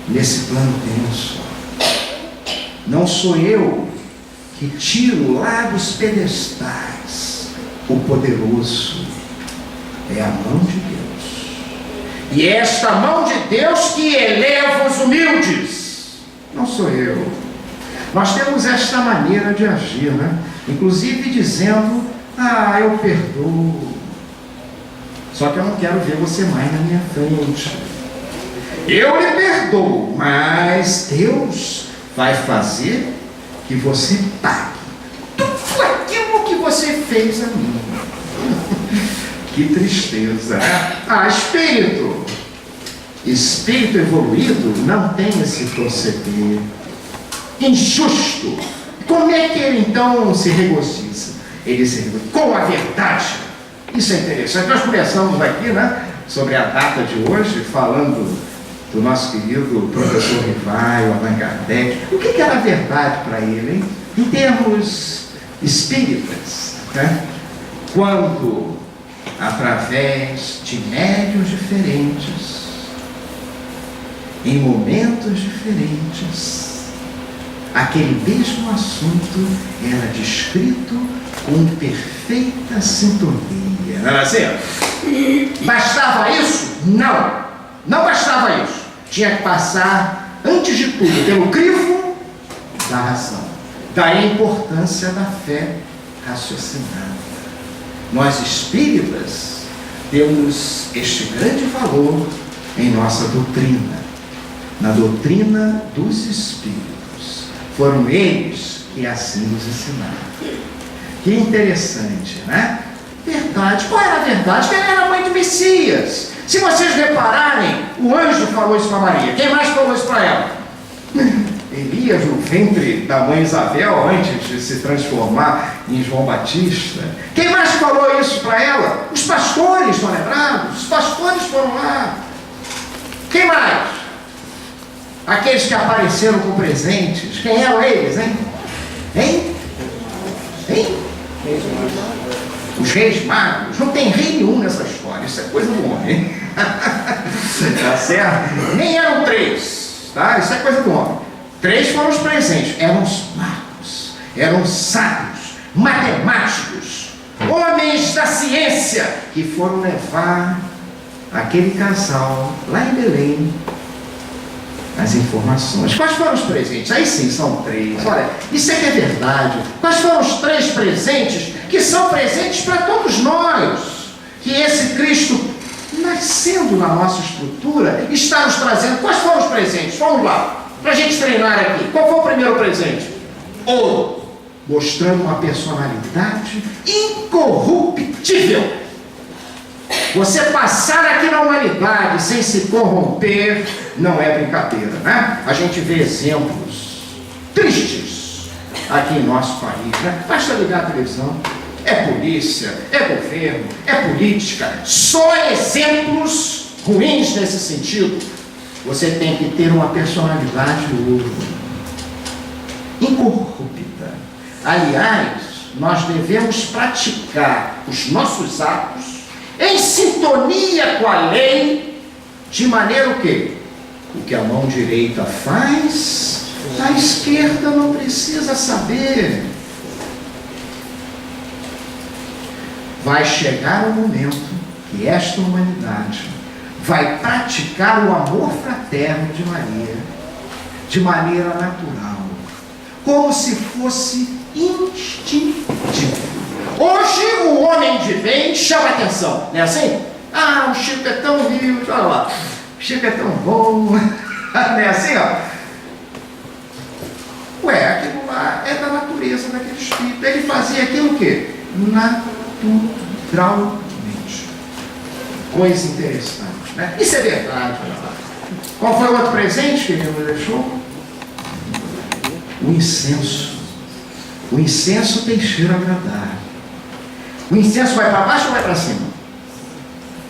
nesse plano denso. Não sou eu que tiro lá dos pedestais o poderoso, é a mão de Deus. E é esta mão de Deus que eleva os humildes. Não sou eu. Nós temos esta maneira de agir, inclusive dizendo: eu perdoo. Só que eu não quero ver você mais na minha frente. Eu lhe perdoo, mas Deus vai fazer que você pague tudo aquilo que você fez a mim. Que tristeza. Espírito evoluído não tem esse proceder injusto. Como é que ele então se regozija? Ele se regozija com a verdade. Isso é interessante. Nós começamos aqui, sobre a data de hoje, falando do nosso querido professor Rivaio, Allan Kardec. O que era a verdade para ele, hein? Em termos espíritas, quando, através de médiuns diferentes, em momentos diferentes, aquele mesmo assunto era descrito com perfeita sintonia. Não era assim? Bastava isso? Não. Não bastava isso. Tinha que passar, antes de tudo, pelo crivo da razão. Daí a importância da fé raciocinada. Nós espíritas temos este grande valor em nossa doutrina, na doutrina dos espíritos. Foram eles que assim nos ensinaram. Que interessante, né? Verdade. Qual era a verdade? Que ela era a mãe de Messias. Se vocês repararem, o anjo falou isso para Maria. Quem mais falou isso para ela? Elias, no ventre da mãe Isabel, antes de se transformar em João Batista. Quem mais falou isso para ela? Os pastores, estão lembrados? Os pastores foram lá. Quem mais? Aqueles que apareceram com presentes. Quem eram eles, hein? Hein? Hein? Os reis magos. Não tem rei nenhum nessa história. Isso é coisa do homem. Tá certo? Nem eram 3. Tá? Isso é coisa do homem. 3 foram os presentes. Eram os magos. Eram sábios, matemáticos, homens da ciência, que foram levar aquele casal lá em Belém as informações. Quais foram os presentes? Aí sim, são 3. Olha, isso é que é verdade. Quais foram os 3 presentes que são presentes para todos nós? Que esse Cristo, nascendo na nossa estrutura, está nos trazendo. Quais foram os presentes? Vamos lá, para a gente treinar aqui. Qual foi o primeiro presente? Ouro, mostrando uma personalidade incorruptível. Você passar aqui na humanidade sem se corromper não é brincadeira, né? A gente vê exemplos tristes aqui em nosso país, né? Basta ligar a televisão. É polícia, é governo, é política. Só exemplos ruins nesse sentido. Você tem que ter uma personalidade incorrupta. Aliás, nós devemos praticar os nossos atos em sintonia com a lei, de maneira o quê? O que a mão direita faz, a esquerda não precisa saber. Vai chegar o momento que esta humanidade vai praticar o amor fraterno de Maria, de maneira natural, como se fosse instintivo. Hoje o homem de bem chama atenção, não é assim? Ah, o Chico é tão humilde, olha lá, o Chico é tão bom, não é assim, ó? Ué, aquilo lá é da natureza daquele espírito. Ele fazia aquilo o quê? Naturalmente. Coisa interessante, né? Isso é verdade. Qual foi o outro presente que ele nos deixou? O incenso. O incenso tem cheiro agradável. O incenso vai para baixo ou vai para cima?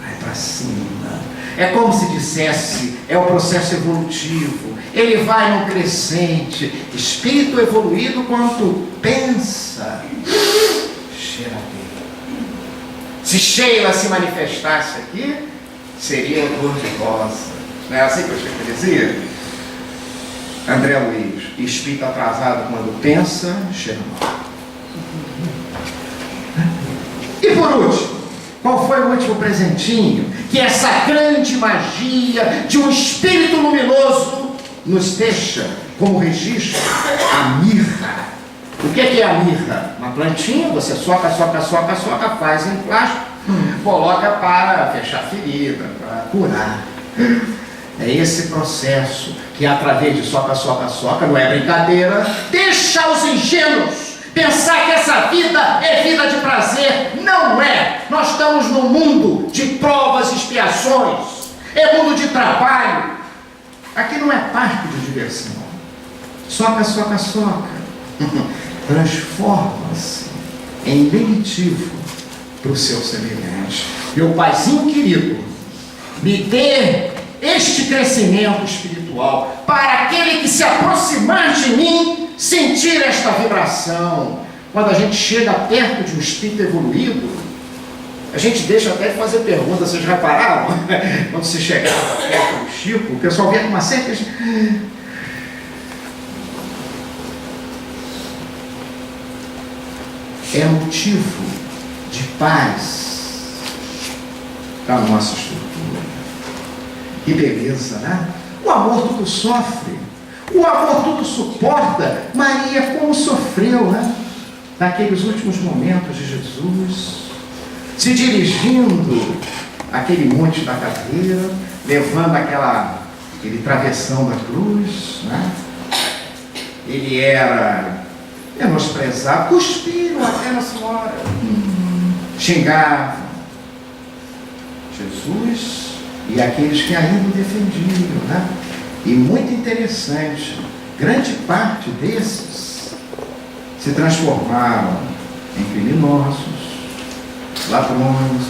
Vai para cima. É como se dissesse, é o processo evolutivo. Ele vai num crescente. Espírito evoluído, quando pensa, cheira bem. Se Sheila se manifestasse aqui, seria cor de rosa. Não é assim que eu sempre dizia? André Luiz, espírito atrasado quando pensa, cheira mal. E por último, qual foi o último presentinho que essa grande magia de um espírito luminoso nos deixa como registro? A mirra. O que é a mirra? Uma plantinha, você soca, faz em plástico, coloca para fechar ferida, para curar. É esse processo que, através de soca, não é brincadeira, deixa os ingênuos pensar que essa vida é vida de prazer. Não é. Nós estamos num mundo de provas e expiações. É mundo de trabalho. Aqui não é parque de diversão. Soca. Transforma-se em lenitivo para o seu semelhante. Meu paizinho querido, me dê este crescimento espiritual para aquele que se aproximar de mim sentir esta vibração. Quando a gente chega perto de um espírito evoluído, a gente deixa até de fazer perguntas. Vocês repararam? Quando se chegava perto do Chico, o pessoal vinha com uma série de... é motivo de paz para a nossa estrutura. Que beleza, né? O amor tudo sofre, o amor tudo suporta. Maria como sofreu, né? Naqueles últimos momentos de Jesus, se dirigindo àquele monte da caveira, levando aquele travessão da cruz, né? Ele era menosprezado, cuspiram até na senhora, xingavam Jesus e aqueles que ainda o defendiam, né? E muito interessante, grande parte desses se transformaram em criminosos, ladrões,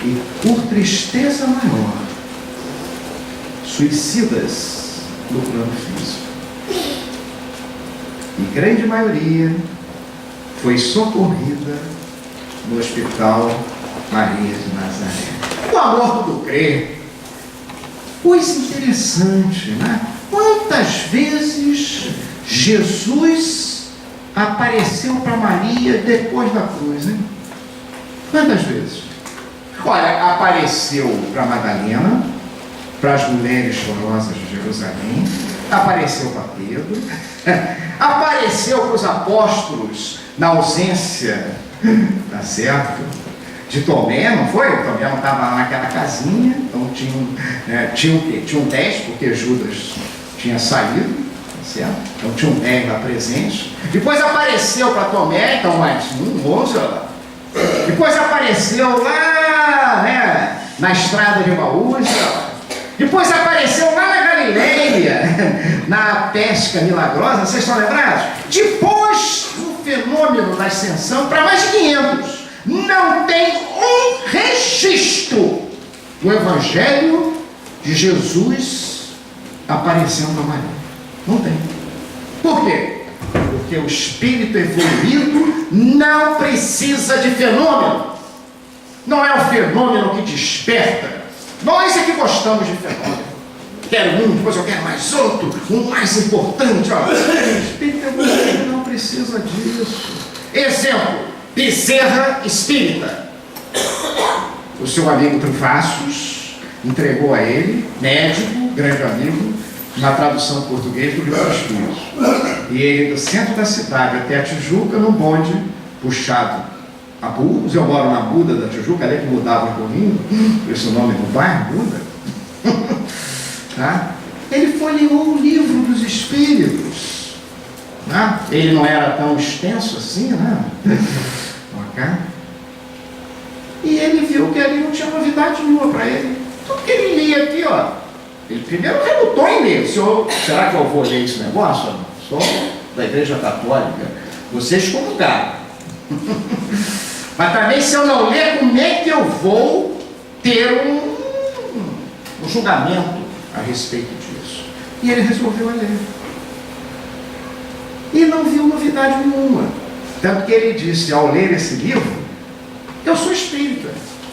e por tristeza maior, suicidas no plano físico. E grande maioria foi socorrida no Hospital Maria de Nazaré. O amor tudo crê. Coisa interessante, né? Quantas vezes Jesus apareceu para Maria depois da cruz, hein? Quantas vezes? Olha, apareceu para Madalena, para as mulheres chorosas de Jerusalém, apareceu para Pedro, apareceu para os apóstolos na ausência, tá certo, de Tomé, não foi? O Tomé não estava lá naquela casinha, então tinham 10, porque Judas tinha saído, tá certo? Então tinham 10 lá presentes. Depois apareceu para Tomé, então mais 11 lá. Depois apareceu lá, né, na estrada de Emaús. Depois apareceu lá na Galileia, na pesca milagrosa, vocês estão lembrados? Depois do fenômeno da ascensão, para mais de 500. Não tem um registro do Evangelho de Jesus aparecendo a Maria. Não tem. Por quê? Porque o espírito evoluído não precisa de fenômeno. Não é o fenômeno que desperta. Nós é que gostamos de fenômeno. Quero um, depois eu quero mais outro, um mais importante. Ó. O espírito evoluído não precisa disso. Exemplo, Bezerra Espírita. O seu amigo Trifácios entregou a ele, médico, grande amigo, na tradução portuguesa do Livro dos Espíritos. E ele, do centro da cidade até a Tijuca, num bonde puxado a burros. Eu moro na Buda da Tijuca, ali que mudava o caminho, por esse nome do bairro, Buda. Tá? Ele folheou o Livro dos Espíritos. Tá? Ele não era tão extenso assim, né? Okay? E ele viu que ali não tinha novidade nenhuma para ele. Tudo que ele lia aqui, ó, ele primeiro relutou em ler. Será que eu vou ler esse negócio? Sou da Igreja Católica. Vocês comungaram. Mas também, se eu não ler, como é que eu vou ter um julgamento a respeito disso? E ele resolveu ler. E não viu novidade nenhuma. Tanto que ele disse, ao ler esse livro, eu sou espírita.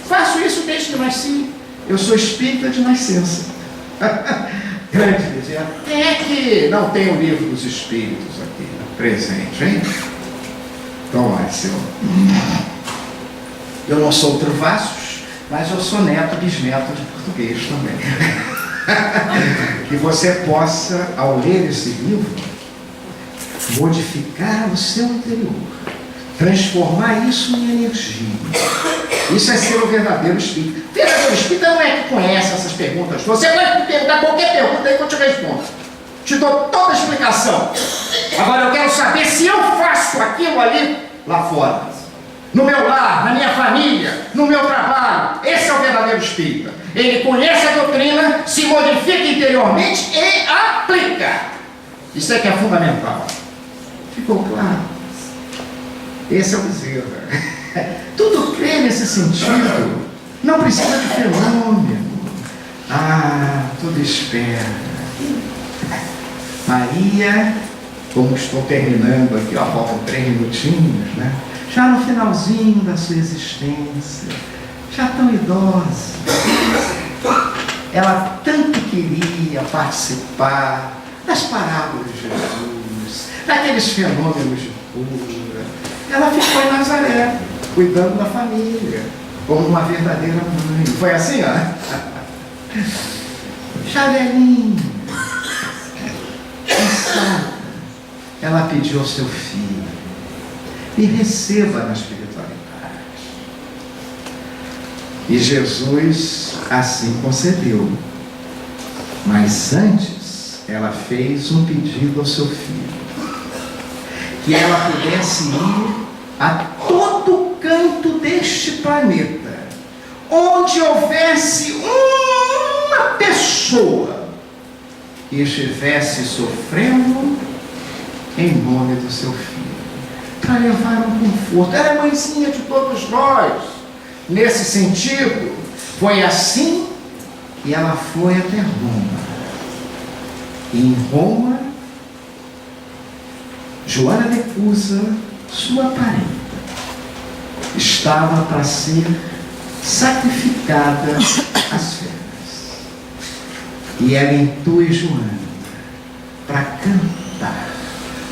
Faço isso desde que nasci. Eu sou espírita de nascença. Grande dizer. Quem é que não tem o Livro dos Espíritos aqui presente, hein? Então, eu não sou Travassos, mas eu sou neto, bisneto de português também. Que você possa, ao ler esse livro, modificar o seu interior, transformar isso em energia. Isso é ser o verdadeiro espírito. O verdadeiro espírito não é que conhece essas perguntas. Você vai me perguntar qualquer pergunta aí que eu te respondo. Te dou toda a explicação. Agora eu quero saber se eu faço aquilo ali lá fora. No meu lar, na minha família, no meu trabalho. Esse é o verdadeiro espírita. Ele conhece a doutrina, se modifica interiormente e aplica. Isso é que é fundamental. Ficou claro? Esse é o Bezerra. Tudo crê nesse sentido. Não precisa de fenômeno. Tudo espera. Maria, como estou terminando aqui, ó, faltam 3 minutinhos, né? Já no finalzinho da sua existência, já tão idosa, ela tanto queria participar das parábolas de Jesus, daqueles fenômenos de cura, Ela ficou em Nazaré, cuidando da família, como uma verdadeira mãe. Foi assim, ó. Chavelinho, cansada, ela pediu ao seu filho: me receba na espiritualidade. E Jesus assim concedeu. Mas antes, ela fez um pedido ao seu filho: que ela pudesse ir a todo canto deste planeta, onde houvesse uma pessoa que estivesse sofrendo em nome do seu filho, para levar um conforto. Ela é mãezinha de todos nós. Nesse sentido, foi assim que ela foi até Roma. E em Roma, Joana de Cusa, sua parenta, estava para ser sacrificada às feras. E ela intui Joana para cantar.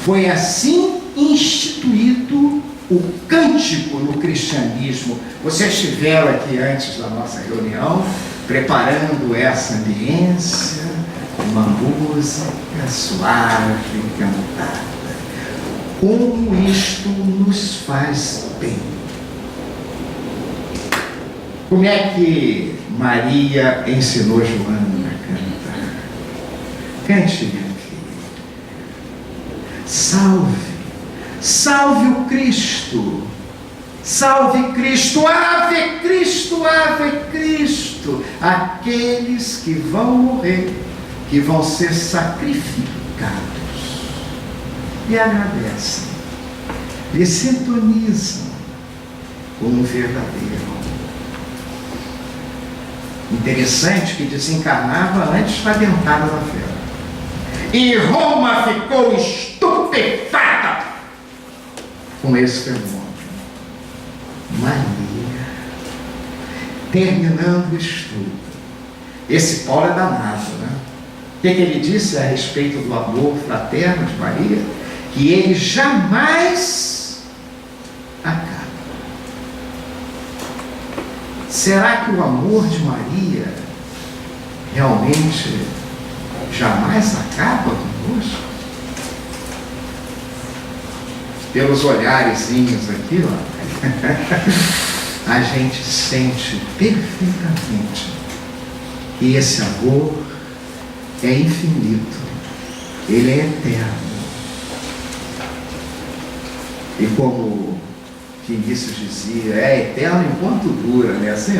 Foi assim instituído o cântico no cristianismo. Vocês estiveram aqui antes da nossa reunião, preparando essa ambiência, uma música suave, cantada. Como isto nos faz bem. Como é que Maria ensinou Joana a cantar? Cante, minha filha. Salve, salve o Cristo. Salve Cristo, ave Cristo, ave Cristo. Aqueles que vão morrer, que vão ser sacrificados. E agradecem, e sintonizam como um verdadeiro. Interessante que desencarnava antes da dentada da fera. E Roma ficou estupefata com esse fenômeno. Maria, terminando o estudo. Esse Paulo é danado, né? O que ele disse a respeito do amor fraterno de Maria? Que ele jamais acaba. Será que o amor de Maria realmente jamais acaba conosco? Pelos olharezinhos aqui, ó, a gente sente perfeitamente que esse amor é infinito, ele é eterno. E como Vinícius dizia, é eterno enquanto dura, né? Assim,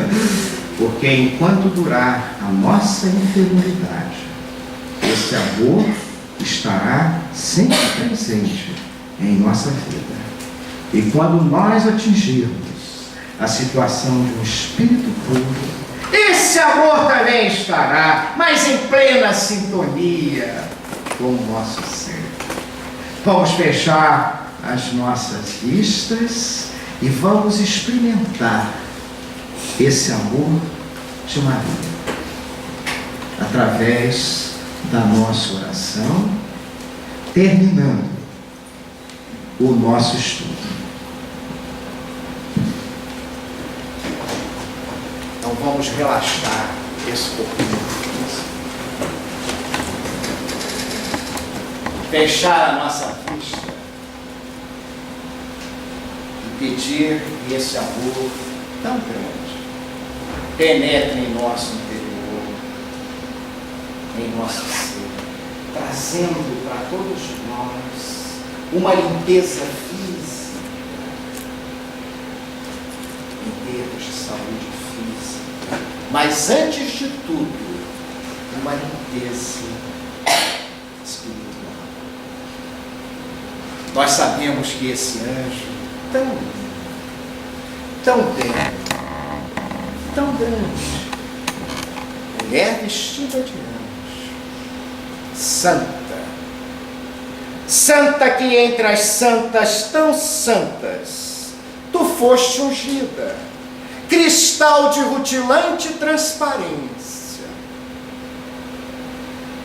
porque enquanto durar a nossa enfermidade, esse amor estará sempre presente em nossa vida. E quando nós atingirmos a situação de um espírito puro, esse amor também estará, mas em plena sintonia com o nosso ser. Vamos fechar as nossas vistas e vamos experimentar esse amor de Maria através da nossa oração, terminando o nosso estudo. Então vamos relaxar esse corpinho, fechar a nossa vista, pedir que esse amor tão grande penetre em nosso interior, em nosso ser, trazendo para todos nós uma limpeza física, em termos de saúde física, mas antes de tudo, uma limpeza espiritual. Nós sabemos que esse anjo tão lindo, tão belo, tão grande, mulher vestida de anjo, santa, santa que entre as santas tão santas, tu foste ungida, cristal de rutilante transparência,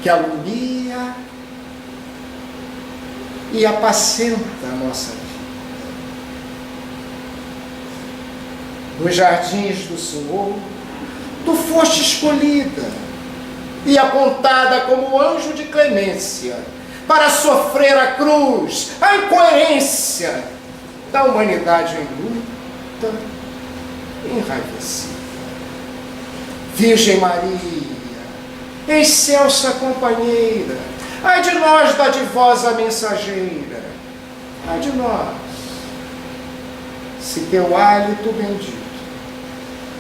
que alumia e apacenta a nossa vida. nos jardins do Senhor, tu foste escolhida e apontada como anjo de clemência para sofrer a cruz, a incoerência da humanidade em luta, enraivecida. Virgem Maria, excelsa companheira, ai de nós, dadivosa mensageira, ai de nós, se teu hálito bendito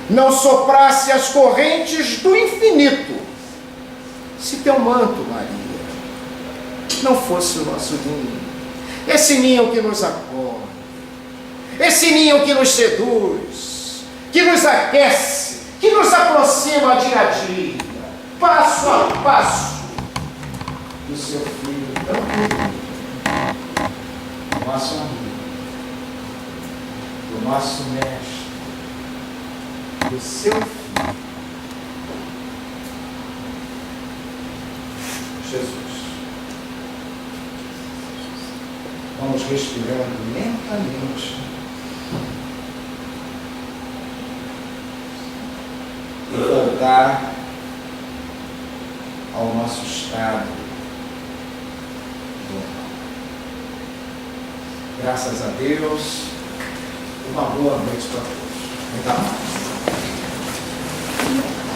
não soprasse as correntes do infinito, se teu manto, Maria, não fosse o nosso ninho, esse ninho que nos acolhe, esse ninho que nos seduz, que nos aquece, que nos aproxima dia a dia, passo a passo, do seu Filho tão querido, do nosso amigo, do nosso mestre, do seu Filho, Jesus. Vamos respirando lentamente e voltar ao nosso estado normal. Graças a Deus, uma boa noite para todos. Muita paz.